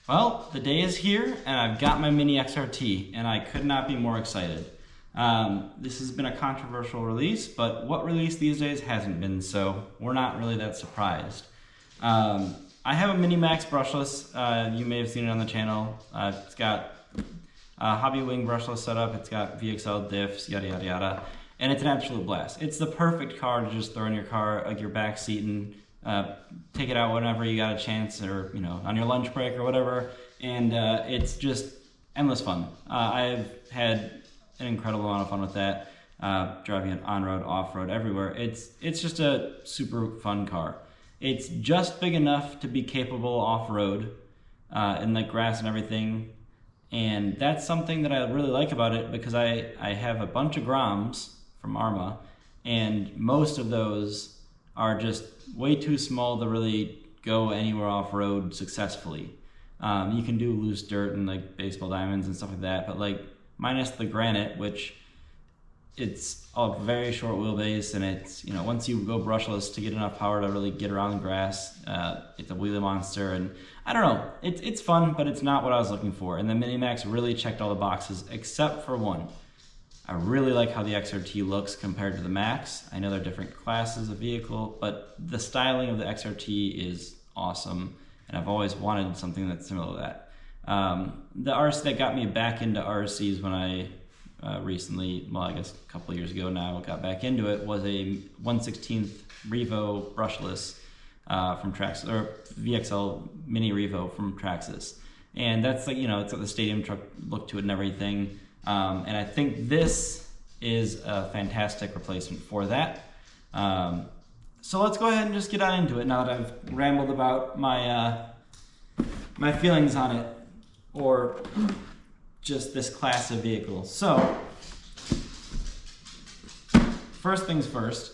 Well, the day is here and I've got my Mini XRT and I could not be more excited. This has been a controversial release, but what release these days hasn't been, so we're not really that surprised. I have a Mini Max brushless. You may have seen it on the channel. It's got a Hobby Wing brushless setup, it's got VXL diffs, yada yada yada, and it's an absolute blast. It's the perfect car to just throw in your car, like your back seat, and take it out whenever you got a chance, or on your lunch break or whatever, and it's just endless fun. I've had an incredible amount of fun with that, driving it on-road, off-road, everywhere. It's just a super fun car. It's just big enough to be capable off-road in the grass and everything, and that's something that I really like about it, because I have a bunch of Groms from Arma, and most of those are just way too small to really go anywhere off-road successfully. You can do loose dirt and like baseball diamonds and stuff like that, but like minus the granite, which it's a very short wheelbase, and it's, once you go brushless to get enough power to really get around the grass, it's a wheelie monster, and I don't know, it's fun, but it's not what I was looking for. And the Mini Max really checked all the boxes except for one. I really like how the XRT looks compared to the Max. I know they're different classes of vehicle, but the styling of the XRT is awesome, and I've always wanted something that's similar to that. The RC that got me back into RCs when I recently, well, I guess a couple of years ago now, got back into it, was a 1/16 Revo brushless from Traxxas, or VXL Mini Revo from Traxxas. And that's like, it's got the stadium truck look to it and everything. And I think this is a fantastic replacement for that. So let's go ahead and just get on into it now that I've rambled about my my feelings on it, or just this class of vehicle. So, first things first,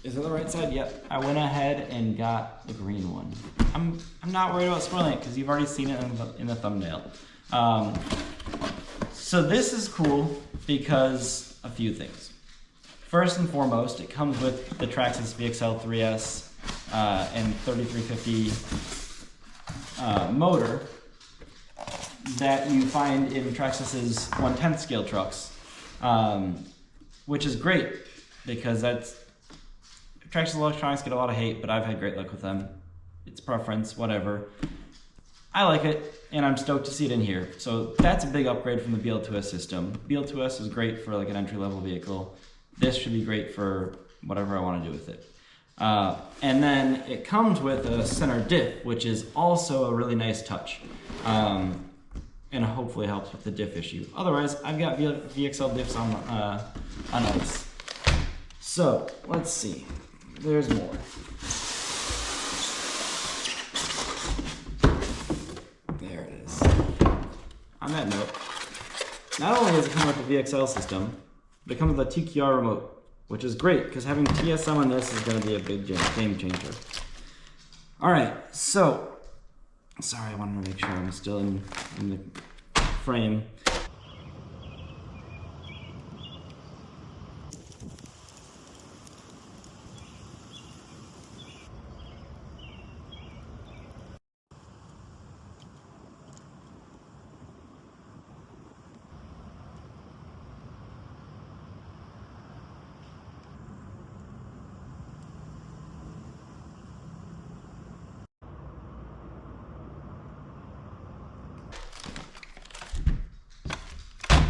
is it the right side? Yep. I went ahead and got the green one. I'm not worried about spoiling it because you've already seen it in the thumbnail. So this is cool because a few things. First and foremost, it comes with the Traxxas VXL 3S and 3350 motor that you find in Traxxas's 1/10 scale trucks, which is great because Traxxas electronics get a lot of hate, but I've had great luck with them. It's preference, whatever. I like it, and I'm stoked to see it in here. So that's a big upgrade from the BL2S system. BL2S is great for like an entry-level vehicle. This should be great for whatever I want to do with it. And then it comes with a center diff, which is also a really nice touch. And hopefully helps with the diff issue. Otherwise, I've got VXL diffs on ice. So, let's see. There's more. There it is. On that note, not only does it come with the VXL system, but it comes with a TQR remote, which is great, because having TSM on this is going to be a big game changer. Alright, so, sorry, I wanted to make sure I'm still in the frame.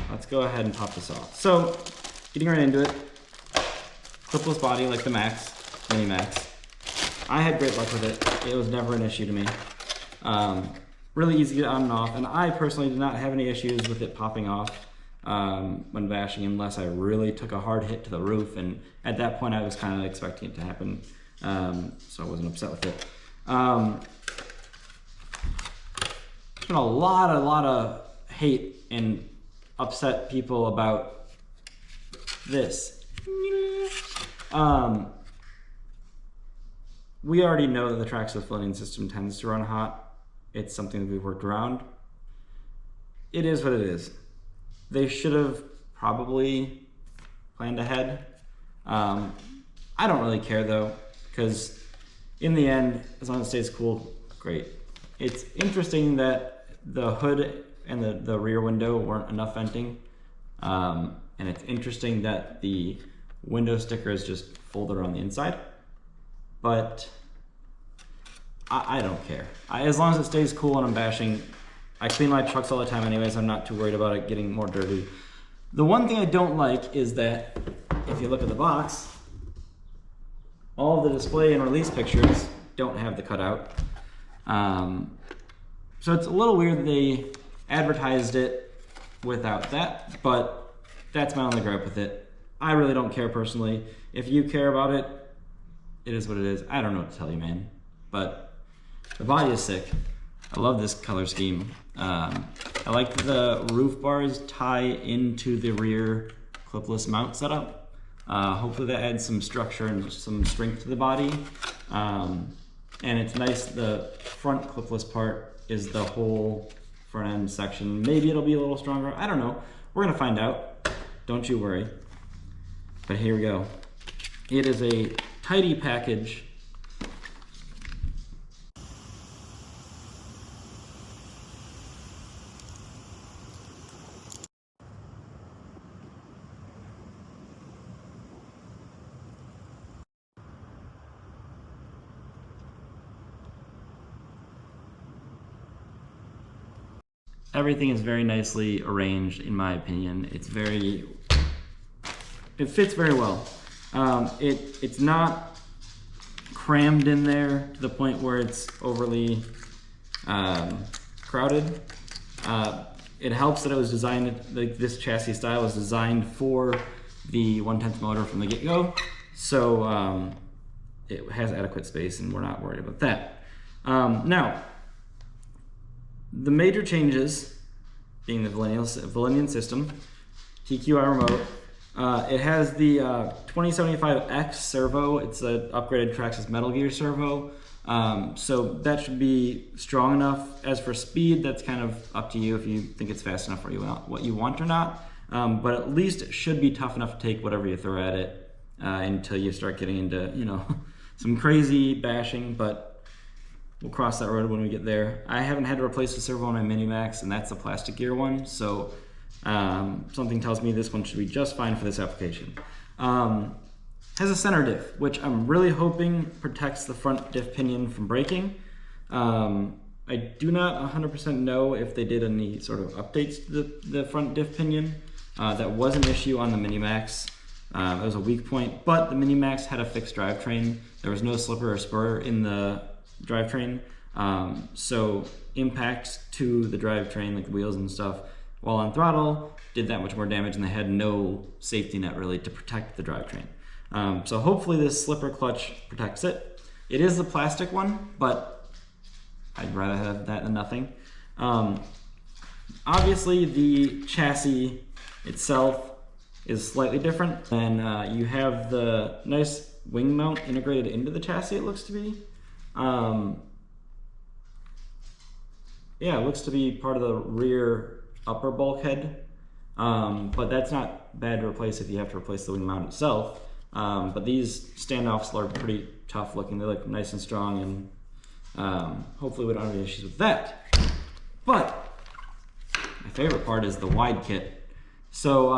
Let's go ahead and pop this off. So, getting right into it, clipless body like the Max, Mini Max. I had great luck with it. It was never an issue to me. Really easy to get on and off, and I personally did not have any issues with it popping off when bashing, unless I really took a hard hit to the roof, and at that point I was kind of expecting it to happen, so I wasn't upset with it. There's been a lot of hate and upset people about this. We already know that the Traxxas flooding system tends to run hot. It's something that we've worked around. It is what it is. They should have probably planned ahead. I don't really care though, because in the end, as long as it stays cool, great. It's interesting that the hood and the rear window weren't enough venting. And it's interesting that the window sticker is just folded around the inside. But I don't care. As long as it stays cool and I'm bashing. I clean my trucks all the time anyways. I'm not too worried about it getting more dirty. The one thing I don't like is that if you look at the box, all of the display and release pictures don't have the cutout. So it's a little weird that they advertised it without that, but that's my only gripe with it. I really don't care personally. If you care about it, it is what it is. I don't know what to tell you, man. But the body is sick. I love this color scheme. I like the roof bars tie into the rear clipless mount setup. Hopefully that adds some structure and some strength to the body. And it's nice, the front clipless part is the whole front end section. Maybe it'll be a little stronger. I don't know. We're gonna find out. Don't you worry. But here we go. It is a tidy package. Everything is very nicely arranged, in my opinion. It fits very well. It's not crammed in there to the point where it's overly crowded. It helps that it was designed, like this chassis style was designed for the 1/10 motor from the get-go. So it has adequate space and we're not worried about that. Now, the major changes being the Valenian system, TQI remote. It has the 2075X servo. It's an upgraded Traxxas Metal Gear servo. So that should be strong enough. As for speed, that's kind of up to you if you think it's fast enough for what you want or not. But at least it should be tough enough to take whatever you throw at it until you start getting into, you know, some crazy bashing, but we'll cross that road when we get there. I haven't had to replace the servo on my Mini Max, and that's the plastic gear one, so something tells me this one should be just fine for this application. Has a center diff, which I'm really hoping protects the front diff pinion from breaking. I do not 100% know if they did any sort of updates to the front diff pinion. That was an issue on the Mini Max. It was a weak point, but the Mini Max had a fixed drivetrain. There was no slipper or spur in the drivetrain, so impacts to the drivetrain, like the wheels and stuff, while on throttle, did that much more damage, and they had no safety net really to protect the drivetrain. So hopefully this slipper clutch protects it. It is the plastic one, but I'd rather have that than nothing. Obviously the chassis itself is slightly different, and you have the nice wing mount integrated into the chassis, it looks to be. Yeah, it looks to be part of the rear upper bulkhead, but that's not bad to replace if you have to replace the wing mount itself. But these standoffs are pretty tough looking. They look nice and strong, and hopefully we don't have any issues with that. But my favorite part is the wide kit. So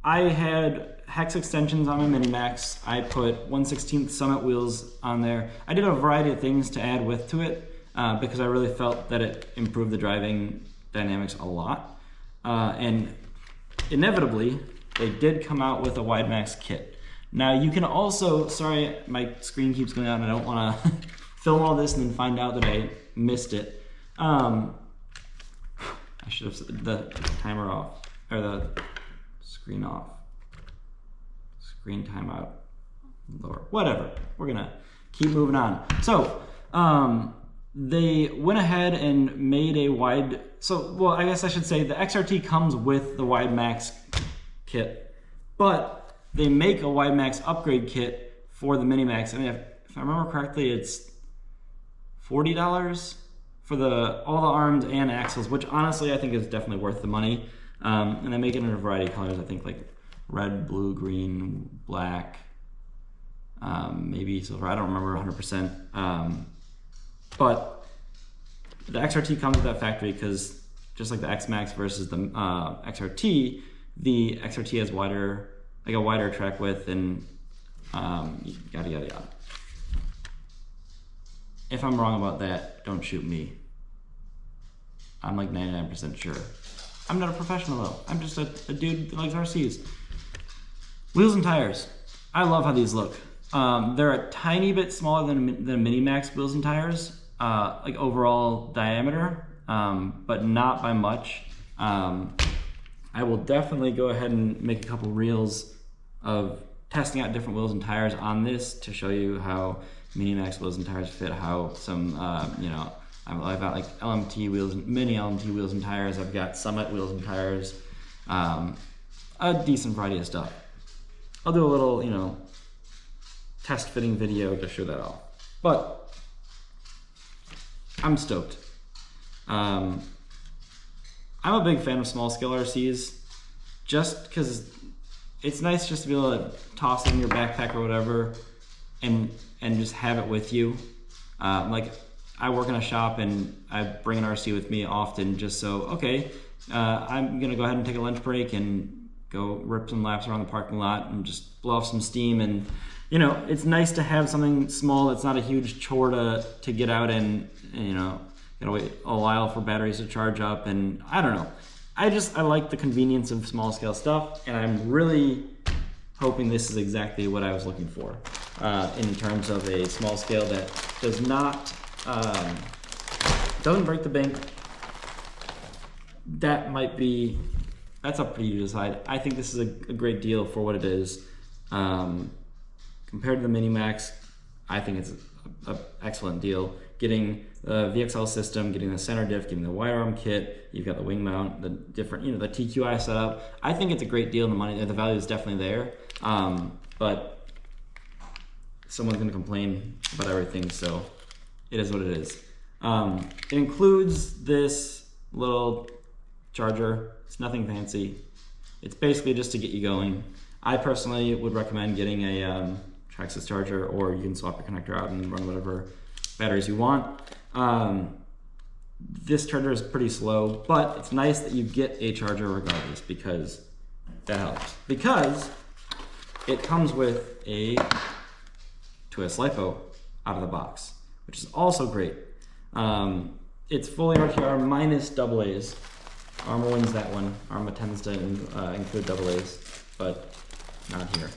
I had hex extensions on my Mini Max. I put 1/16 Summit wheels on there. I did a variety of things to add width to it because I really felt that it improved the driving dynamics a lot. And inevitably, they did come out with a wide max kit. Now you can also, sorry, my screen keeps going out and I don't want to film all this and then find out that I missed it. I should have set the timer off, or the screen off. Screen timeout, lower, whatever. We're gonna keep moving on. So they went ahead and made a wide, well, I guess I should say the XRT comes with the wide max kit, but they make a wide max upgrade kit for the Mini Max. I mean, if I remember correctly, it's $40 for all the arms and axles, which honestly I think is definitely worth the money. And they make it in a variety of colors, I think, like red, blue, green, black, maybe silver. I don't remember 100%. but the XRT comes with that factory because just like the X-Max versus the XRT, the XRT has a wider track width and yada yada yada. If I'm wrong about that, don't shoot me. I'm like 99% sure. I'm not a professional though. I'm just a dude that likes RCs. Wheels and tires. I love how these look. They're a tiny bit smaller than Mini Max wheels and tires, like overall diameter, but not by much. I will definitely go ahead and make a couple reels of testing out different wheels and tires on this to show you how Mini Max wheels and tires fit, how some, you know, I've got like LMT wheels, mini LMT wheels and tires. I've got Summit wheels and tires, a decent variety of stuff. I'll do a little, you know, test fitting video to show that off. But I'm stoked. I'm a big fan of small scale RCs just because it's nice just to be able to toss it in your backpack or whatever and just have it with you. Like I work in a shop and I bring an RC with me often just so, okay, I'm gonna go ahead and take a lunch break and go rip some laps around the parking lot and just blow off some steam. And you know, it's nice to have something small that's not a huge chore to get out and you know, gotta wait a while for batteries to charge up. And I don't know, I like the convenience of small scale stuff, and I'm really hoping this is exactly what I was looking for in terms of a small scale that does not doesn't break the bank. That's up for you to decide. I think this is a great deal for what it is. Compared to the Mini Max, I think it's an excellent deal. Getting the VXL system, getting the center diff, getting the wire arm kit, you've got the wing mount, the different, you know, the TQI setup. I think it's a great deal. The value is definitely there. But someone's gonna complain about everything, so it is what it is. It includes this little charger. It's nothing fancy. It's basically just to get you going. I personally would recommend getting a Traxxas charger, or you can swap your connector out and run whatever batteries you want. This charger is pretty slow, but it's nice that you get a charger regardless, because that helps. Because it comes with a twist LiPo out of the box, which is also great. It's fully RTR minus AA's. Arma wins that one. Arma tends to include AA's, but not here.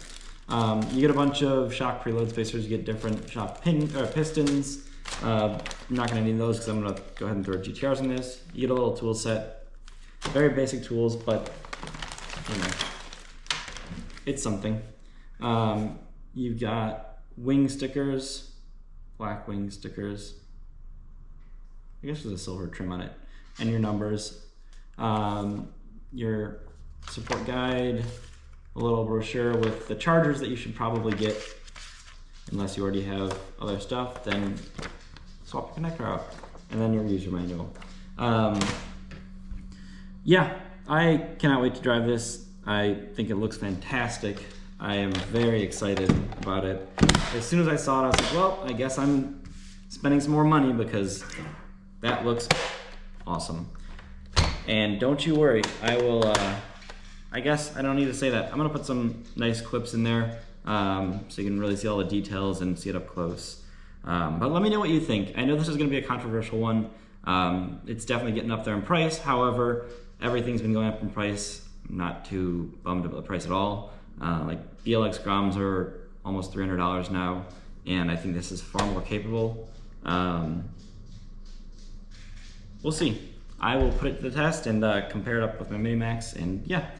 You get a bunch of shock preload spacers. You get different shock pistons. I'm not going to need those because I'm going to go ahead and throw GTRs in this. You get a little tool set. Very basic tools, but you know, it's something. You've got wing stickers, black wing stickers. I guess there's a silver trim on it, and your numbers. Your support guide, a little brochure with the chargers that you should probably get, unless you already have other stuff. Then swap your connector out, and then your user manual. Yeah, I cannot wait to drive this. I think it looks fantastic. I am very excited about it. As soon as I saw it, I was like, well, I guess I'm spending some more money because that looks awesome. And don't you worry, I will, I guess I don't need to say that. I'm gonna put some nice clips in there so you can really see all the details and see it up close. But let me know what you think. I know this is gonna be a controversial one. It's definitely getting up there in price. However, everything's been going up in price. I'm not too bummed about the price at all. Like BLX Groms are almost $300 now, and I think this is far more capable. We'll see. I will put it to the test and compare it up with my Mini Max, and yeah.